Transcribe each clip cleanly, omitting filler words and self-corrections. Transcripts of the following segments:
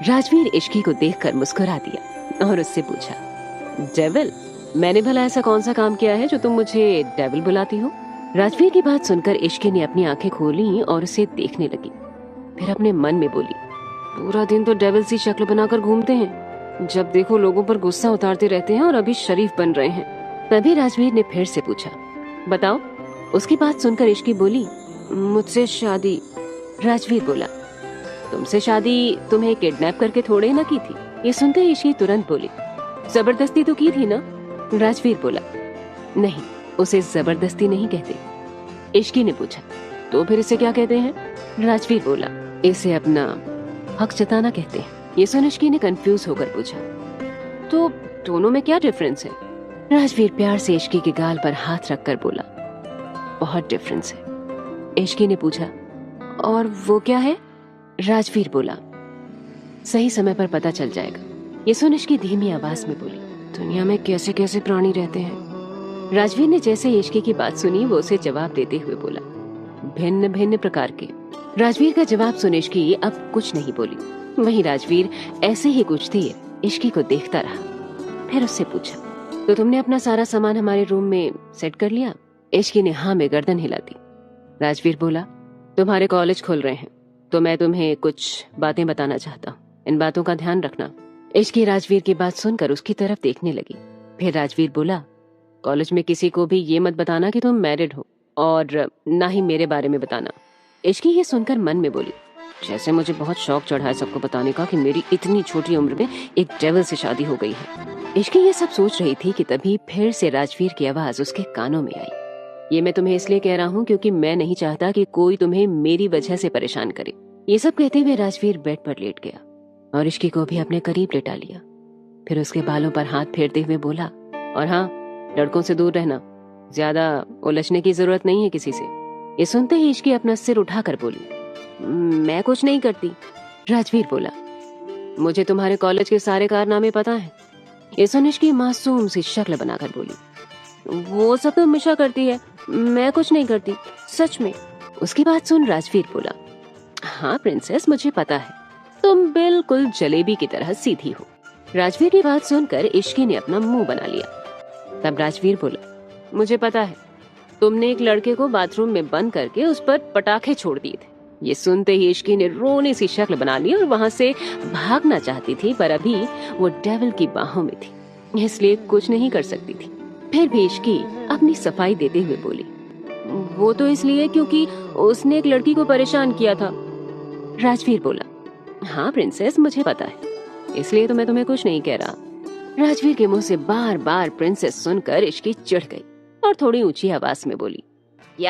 राजवीर इश्की को देखकर मुस्कुरा दिया और उससे पूछा, डेविल? मैंने भला ऐसा कौन सा काम किया है जो तुम मुझे डेविल बुलाती हो? राजवीर की बात सुनकर इश्की ने अपनी आंखें खोली और उसे देखने लगी। फिर अपने मन में बोली, पूरा दिन तो डेविल सी शक्ल बनाकर घूमते हैं, जब देखो लोगों पर गुस्सा उतारते रहते हैं और अभी शरीफ बन रहे हैं। तभी राजवीर ने फिर से पूछा, बताओ। उसकी बात सुनकर इश्की बोली, मुझसे शादी। राजवीर बोला, तुमसे शादी तुम्हें किडनैप करके थोड़े ना की थी। ये सुनकर इश्की तुरंत बोली, जबरदस्ती तो की थी ना? राजवीर बोला, नहीं, उसे जबरदस्ती नहीं कहते। इश्की ने पूछा, तो फिर इसे क्या कहते हैं? राजवीर बोला, इसे अपना हक जताना कहते हैं। ये सुन इश्की ने कंफ्यूज होकर पूछा, तो दोनों में क्या डिफरेंस है? राजवीर प्यार से इश्की के गाल पर हाथ रखकर बोला, बहुत डिफरेंस है। इश्की ने पूछा, और वो क्या है? राजवीर बोला, सही समय पर पता चल जाएगा। ये सुन इश्की धीमी आवाज में बोली, दुनिया में कैसे कैसे प्राणी रहते हैं। राजवीर ने जैसे इश्की की बात सुनी वो उसे जवाब देते हुए बोला, भिन्न भिन्न प्रकार के। राजवीर का जवाब सुन इश्की अब कुछ नहीं बोली। वहीं राजवीर ऐसे ही कुछ देर इश्की को देखता रहा। फिर उससे पूछा, तो तुमने अपना सारा सामान हमारे रूम में सेट कर लिया? इश्की ने हाँ में गर्दन हिला दी। राजवीर बोला, तुम्हारे कॉलेज खुल रहे हैं तो मैं तुम्हें कुछ बातें बताना चाहता हूँ, इन बातों का ध्यान रखना। इश्की राजवीर की बात सुनकर उसकी तरफ देखने लगी। फिर राजवीर बोला, कॉलेज में किसी को भी ये मत बताना कि तुम मैरिड हो, और ना ही मेरे बारे में बताना। इश्की ये सुनकर मन में बोली, जैसे मुझे बहुत शौक चढ़ा है सबको बताने का कि मेरी इतनी छोटी उम्र में एक डेविल से शादी हो गई है। इश्की ये सब सोच रही थी कि तभी फिर से राजवीर की आवाज उसके कानों में आई, ये मैं तुम्हें इसलिए कह रहा हूँ क्योंकि मैं नहीं चाहता कि कोई तुम्हें मेरी वजह से परेशान करे। ये सब कहते हुए राजवीर बेड पर लेट गया और इश्की को भी अपने करीब लेटा लिया। फिर उसके बालों पर हाथ फेरते हुए बोला, और हाँ, लड़कों से दूर रहना, ज्यादा उलझने की जरूरत नहीं है किसी से। ये सुनते ही इश्की अपना सिर उठाकर बोली, मैं कुछ नहीं करती। राजवीर बोला, मुझे तुम्हारे कॉलेज के सारे कारनामे पता है। ये सुन इश्की मासूम सी शक्ल बनाकर बोली, वो सब तो हमेशा करती है, मैं कुछ नहीं करती, सच में। उसकी बात सुन राजवीर बोला, हाँ प्रिंसेस, मुझे पता है, तुम बिल्कुल जलेबी की तरह सीधी हो। राजवीर की बात सुनकर इश्की ने अपना मुंह बना लिया। तब राजवीर बोला, मुझे पता है, तुमने एक लड़के को बाथरूम में बंद करके उस पर पटाखे छोड़ दिए थे। ये सुनते ही इश्की ने रोने सी शक्ल बना ली और वहाँ से भागना चाहती थी, पर अभी वो डेविल की बाहों में थी, इसलिए कुछ नहीं कर सकती थी। फिर भी इश्की अपनी सफाई देते हुए बोली, वो तो इसलिए क्योंकि उसने एक लड़की को परेशान किया था। राजवीर बोला, हाँ प्रिंसेस, मुझे पता है, इसलिए तो मैं तुम्हें कुछ नहीं कह रहा। राजवीर के मुंह से बार बार प्रिंसेस सुनकर इश्की चिढ़ गई और थोड़ी ऊंची आवाज में बोली, ये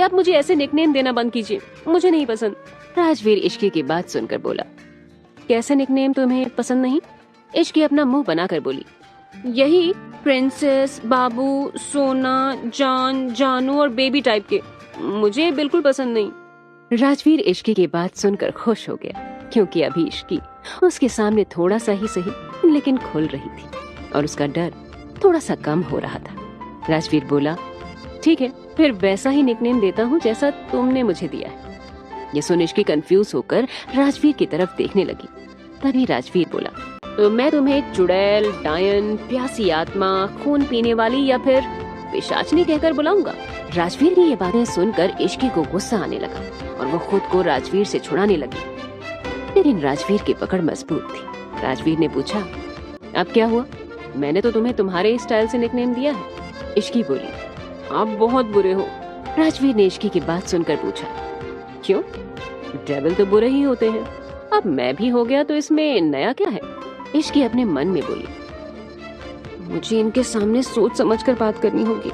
आप मुझे ऐसे निकनेम देना बंद कीजिए, मुझे नहीं पसंद। राजवीर इश्की की बात सुनकर बोला, कैसे निकनेम तुम्हें पसंद नहीं? इश्की अपना मुंह बनाकर बोली, यही प्रिंसेस, बाबू, सोना, जान, जानू और बेबी टाइप के, मुझे बिल्कुल पसंद नहीं। राजवीर इश्की की बात सुनकर खुश हो गया, क्योंकि अभी इश्की उसके सामने थोड़ा सा ही सही लेकिन खुल रही थी और उसका डर थोड़ा सा कम हो रहा था। राजवीर बोला, ठीक है, फिर वैसा ही निकनेम देता हूँ जैसा तुमने मुझे दिया है। ये सुन इश्की कंफ्यूज होकर राजवीर की तरफ देखने लगी। तभी राजवीर बोला, तो मैं तुम्हें चुड़ैल, डायन, प्यासी आत्मा, खून पीने वाली या फिर पिशाचनी कहकर बुलाऊंगा। राजवीर की ये बातें सुनकर इश्की को गुस्सा आने लगा और वो खुद को राजवीर से छुड़ाने लगी, लेकिन राजवीर की पकड़ मजबूत थी। राजवीर ने पूछा, अब क्या हुआ? मैंने तो तुम्हें तुम्हारे स्टाइल से निकनेम दिया है। इश्की बोली, आप बहुत बुरे हो। राजवीर ने इश्की की बात सुनकर पूछा, क्यों? डेविल तो बुरे ही होते हैं, अब मैं भी हो गया तो इसमें नया क्या है? इश्की अपने मन में बोली, मुझे इनके सामने सोच समझकर बात करनी होगी।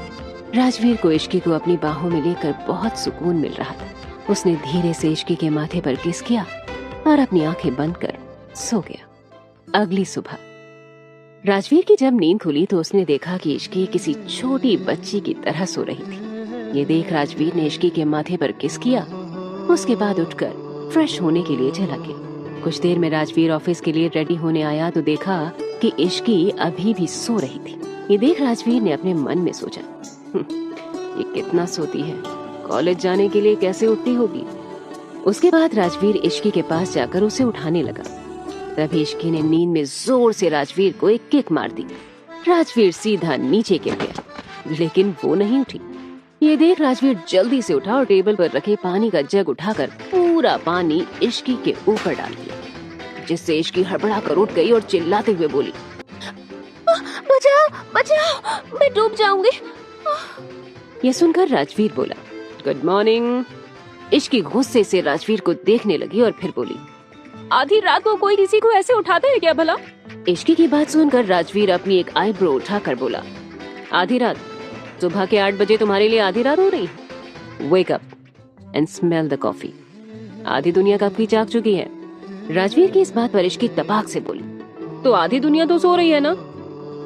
राजवीर को इश्की को अपनी बाहों में लेकर बहुत सुकून मिल रहा था। उसने धीरे से इश्की के माथे पर किस किया और अपनी आंखें बंद कर सो गया। अगली सुबह राजवीर की जब नींद खुली तो उसने देखा कि इश्की किसी छोटी बच्ची की तरह सो रही थी। ये देख राजवीर ने इश्की के माथे पर किस किया, उसके बाद उठकर फ्रेश होने के लिए चला गया। कुछ देर में राजवीर ऑफिस के लिए रेडी होने आया तो देखा कि इश्की अभी भी सो रही थी। ये देख राजवीर ने अपने मन में सोचा, ये कितना सोती है, कॉलेज जाने के लिए कैसे उठती होगी। उसके बाद राजवीर इश्की के पास जाकर उसे उठाने लगा। तभी इश्की ने नींद में जोर से राजवीर को एक किक मार दी। राजवीर सीधा नीचे गिर गया, लेकिन वो नहीं उठी। ये देख राजवीर जल्दी से उठा और टेबल पर रखे पानी का जग उठाकर पूरा पानी इश्की के ऊपर डाल दिया, जिससे इश्की हड़बड़ा कर उठ गई और चिल्लाते हुए बोली, बचाओ बचाओ, मैं डूब जाऊंगी। ये सुनकर राजवीर बोला, गुड मॉर्निंग। इश्की गुस्से से राजवीर को देखने लगी और फिर बोली, आधी रात को कोई किसी को ऐसे उठाता है क्या भला? इश्की की बात सुनकर राजवीर अपनी एक आईब्रो उठाकर बोला, आधी रात? सुबह के 8 बजे तुम्हारे लिए आधी रात हो रही है? Wake up and smell the coffee. आधी दुनिया कब की जाग चुकी है। राजवीर की इस बात पर इश्की तपाक से बोली, तो आधी दुनिया तो सो रही है ना?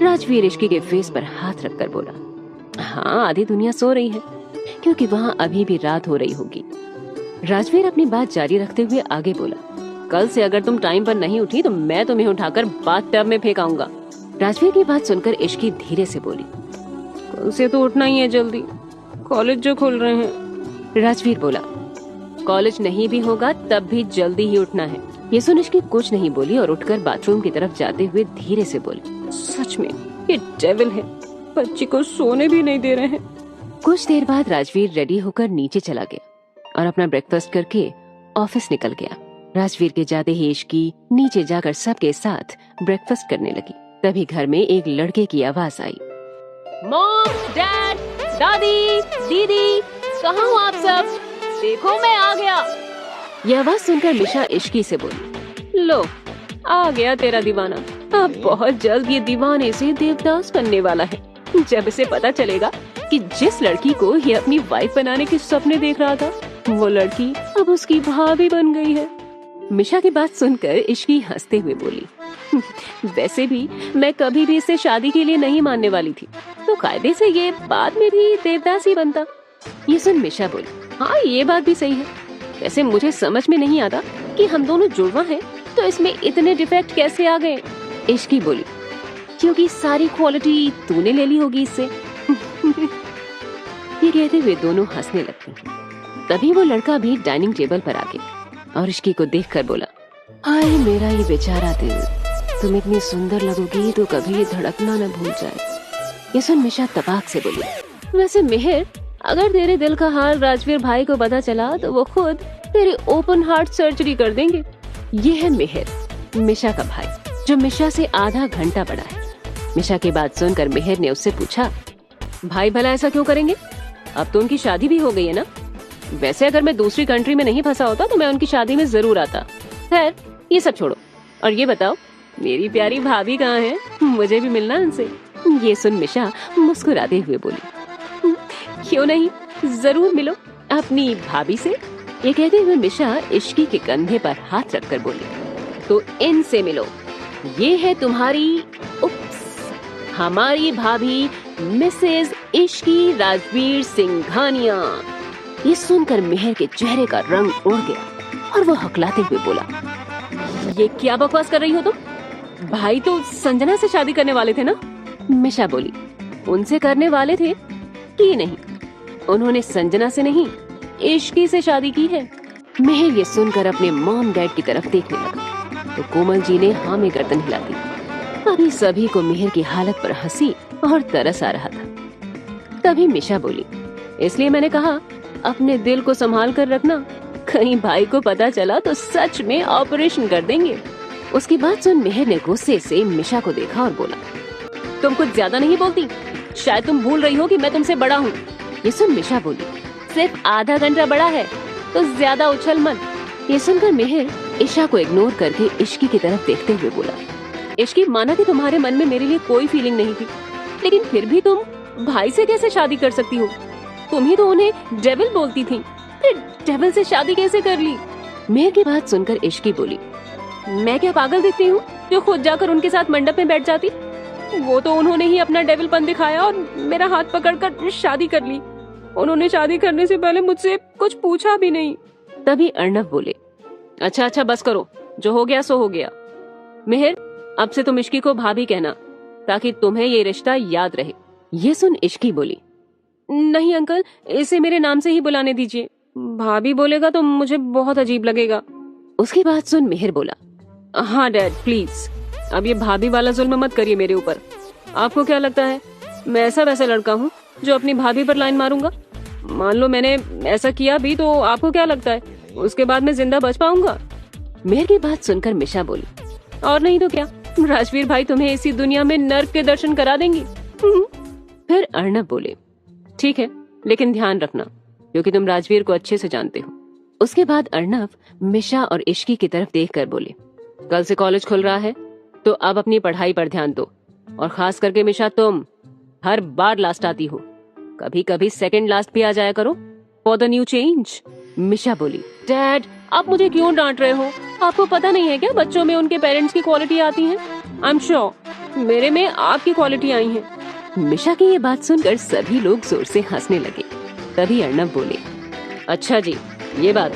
राजवीर इश्की के फेस पर हाथ रखकर बोला, हाँ आधी दुनिया सो रही है, क्योंकि वहाँ अभी भी रात हो रही होगी। राजवीर अपनी बात जारी रखते हुए आगे बोला, कल से अगर तुम टाइम पर नहीं उठी तो मैं तुम्हें उठाकर बाथटब में फेंकाऊंगा। राजवीर की बात सुनकर इश्की धीरे से बोली, कल से तो उठना ही है जल्दी, कॉलेज जो खुल रहे हैं। राजवीर बोला, कॉलेज नहीं भी होगा तब भी जल्दी ही उठना है। ये सुन इश्की कुछ नहीं बोली और उठकर बाथरूम की तरफ जाते हुए धीरे से बोली, सच में ये डेविल है, बच्ची को सोने भी नहीं दे रहे हैं। कुछ देर बाद राजवीर रेडी होकर नीचे चला गया और अपना ब्रेकफास्ट करके ऑफिस निकल गया। राजवीर के जाते ही इश्की नीचे जाकर सबके साथ ब्रेकफास्ट करने लगी। तभी घर में एक लड़के की आवाज आई, मॉम, डैड, दादी, दीदी, कहाँ हो आप सब? देखो मैं आ गया। यह आवाज सुनकर मिशा इश्की से बोली, लो आ गया तेरा दीवाना। अब बहुत जल्द ये दीवाने से देवदास बनने वाला है। जब इसे पता चलेगा कि जिस लड़की को ये अपनी वाइफ बनाने के सपने देख रहा था, वो लड़की अब उसकी भाभी बन गई है। मिशा की बात सुनकर इश्की हंसते हुए बोली, वैसे भी मैं कभी भी इसे शादी के लिए नहीं मानने वाली थी, तो कायदे से ये बाद में भी देवदास ही बनता। ये सुन मिशा बोली, हाँ ये बात भी सही है। वैसे मुझे समझ में नहीं आता कि हम दोनों जुड़वा हैं, तो इसमें इतने डिफेक्ट कैसे आ गए? इश्की बोली, क्योंकि सारी क्वालिटी तूने ले ली होगी इससे। ये कहते हुए दोनों हंसने लगते। तभी वो लड़का भी डाइनिंग टेबल पर आ गया और इश्की को देखकर बोला, हाय मेरा ये बेचारा दिल, तुम इतनी सुंदर लगोगी तो कभी ये धड़कना न भूल जाए। ये सुन मिशा तपाक से बोली, वैसे मेहर, अगर तेरे दिल का हाल राजवीर भाई को पता चला तो वो खुद तेरी ओपन हार्ट सर्जरी कर देंगे। ये है मेहर, मिशा का भाई, जो मिशा से आधा घंटा बड़ा है। मिशा की बात सुनकर मेहर ने उससे पूछा, भाई भला ऐसा क्यों करेंगे? अब तो उनकी शादी भी हो गई है ना? वैसे अगर मैं दूसरी कंट्री में नहीं फंसा होता तो मैं उनकी शादी में जरूर आता। खैर ये सब छोड़ो और ये बताओ, मेरी प्यारी भाभी कहाँ है? मुझे भी मिलना उनसे। ये सुन मिशा मुस्कुराते हुए बोली, क्यों नहीं, जरूर मिलो अपनी भाभी से। ये कहते हुए मिशा इश्की के कंधे पर हाथ रखकर बोली, तो इनसे मिलो, ये है तुम्हारी हमारी भाभी मिसेज इश्की राजवीर सिंघानिया। ये सुनकर मेहर के चेहरे का रंग उड़ गया और वो हकलाते हुए बोला, ये क्या बकवास कर रही हो तुम? भाई तो संजना से शादी करने वाले थे ना? मिशा बोली, उनसे करने वाले थे कि नहीं, उन्होंने संजना से नहीं इश्की से शादी की है। मेहर ये सुनकर अपने मॉम डैड की तरफ देखने लगा तो कोमल जी ने हाँ में गर्दन हिला दी। अभी सभी को मेहर की हालत पर हंसी और तरस आ रहा था। तभी मिशा बोली, इसलिए मैंने कहा अपने दिल को संभाल कर रखना, कहीं भाई को पता चला तो सच में ऑपरेशन कर देंगे। उसकी बात सुन मेहर ने गुस्से से मिशा को देखा और बोला, तुम कुछ ज्यादा नहीं बोलती? शायद तुम भूल रही हो कि मैं तुमसे बड़ा हूँ। ये सुन मिशा बोली, सिर्फ आधा घंटा बड़ा है तो ज्यादा उछल मत। ये सुनकर मेहर ईशा को इग्नोर करके इश्की की तरफ देखते हुए बोला, इश्की, माना कि तुम्हारे मन में मेरे लिए कोई फीलिंग नहीं थी, लेकिन फिर भी तुम भाई से कैसे शादी कर सकती हो? तुम ही तो उन्हें डेविल बोलती थी, फिर डेविल से शादी कैसे कर ली? मेहर की बात सुनकर इश्की बोली, मैं क्या पागल दिखती हूँ जो खुद जाकर उनके साथ मंडप में बैठ जाती? वो तो उन्होंने ही अपना डेविलपन दिखाया और मेरा हाथ पकड़कर शादी कर ली। उन्होंने शादी करने से पहले मुझसे कुछ पूछा भी नहीं। तभी अर्णव बोले, अच्छा अच्छा बस करो, जो हो गया सो हो गया। मेहर, अब से तुम इश्की को भाभी कहना ताकि तुम्हें ये रिश्ता याद रहे। ये सुन इश्की बोली, नहीं अंकल, इसे मेरे नाम से ही बुलाने दीजिए, भाभी बोलेगा तो मुझे बहुत अजीब लगेगा। उसकी बात सुन मेहर बोला, हाँ डैड प्लीज, अब ये भाभी वाला जुल्म मत करिए मेरे ऊपर। आपको क्या लगता है मैं ऐसा वैसा लड़का हूँ जो अपनी भाभी पर लाइन मारूंगा? मान लो मैंने ऐसा किया भी तो आपको क्या लगता है उसके बाद मैं जिंदा बच पाऊंगा? मेहर की बात सुनकर मिशा बोली, और नहीं तो क्या, राजवीर भाई तुम्हें इसी दुनिया में नर्क के दर्शन करा देंगी। फिर अर्णव बोले, ठीक है, लेकिन ध्यान रखना क्योंकि तुम राजवीर को अच्छे से जानते हो। उसके बाद अर्णव मिशा और इश्की की तरफ देखकर बोले, कल से कॉलेज खुल रहा है तो अब अपनी पढ़ाई पर ध्यान दो, और खास करके मिशा तुम हर बार लास्ट आती हो, कभी कभी सेकंड लास्ट भी आ जाया करो फॉर द न्यू चेंज। मिशा बोली, डैड आप मुझे क्यों डांट रहे हो? आपको पता नहीं है क्या बच्चों में उनके पेरेंट्स की क्वालिटी आती है? आई एम श्योर मेरे में आपकी क्वालिटी आई है। मिशा की ये बात सुनकर सभी लोग जोर से हंसने लगे। तभी अर्णव बोले, अच्छा जी ये बात,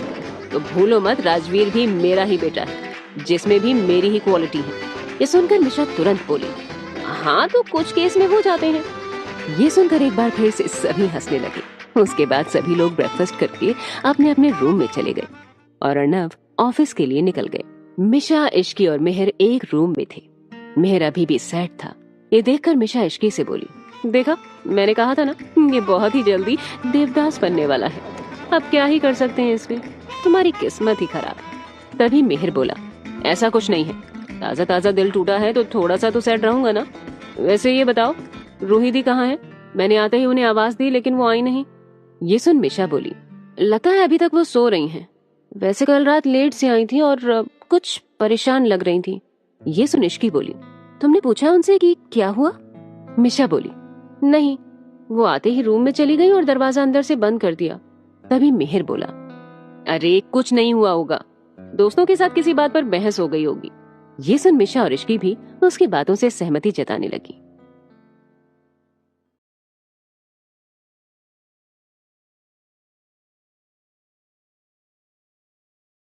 तो भूलो मत राजवीर भी मेरा ही बेटा है जिसमें भी मेरी ही क्वालिटी है। ये सुनकर मिशा तुरंत बोली, हाँ तो कुछ केस में हो जाते हैं। ये सुनकर एक बार फिर से सभी हंसने लगे। उसके बाद सभी लोग ब्रेकफास्ट करके अपने अपने रूम में चले गए और अर्णव ऑफिस के लिए निकल गए। मिशा, इश्की और मेहर एक रूम में थे। मेहर अभी भी सैड था। ये देखकर मिशा इश्की से बोली, देखा मैंने कहा था ना ये बहुत ही जल्दी देवदास बनने वाला है, अब क्या ही कर सकते हैं इसमें, तुम्हारी किस्मत ही खराब है। तभी मेहर बोला, ऐसा कुछ नहीं है, ताजा ताजा दिल टूटा है तो थोड़ा सा तो सैड रहूंगा ना। वैसे ये बताओ रूही दी कहाँ है? मैंने आते ही उन्हें आवाज दी लेकिन वो आई नहीं। ये सुन मिशा बोली, लगता है अभी तक वो सो रही हैं। वैसे कल रात लेट से आई थी और कुछ परेशान लग रही थी। ये सुन इश्की बोली, तुमने पूछा उनसे कि क्या हुआ? मिशा बोली, नहीं, वो आते ही रूम में चली गई और दरवाजा अंदर से बंद कर दिया। तभी मेहर बोला, अरे कुछ नहीं हुआ होगा, दोस्तों के साथ किसी बात पर बहस हो गई होगी। ये सुन मिशा और इश्की भी उसकी बातों से सहमति जताने लगी।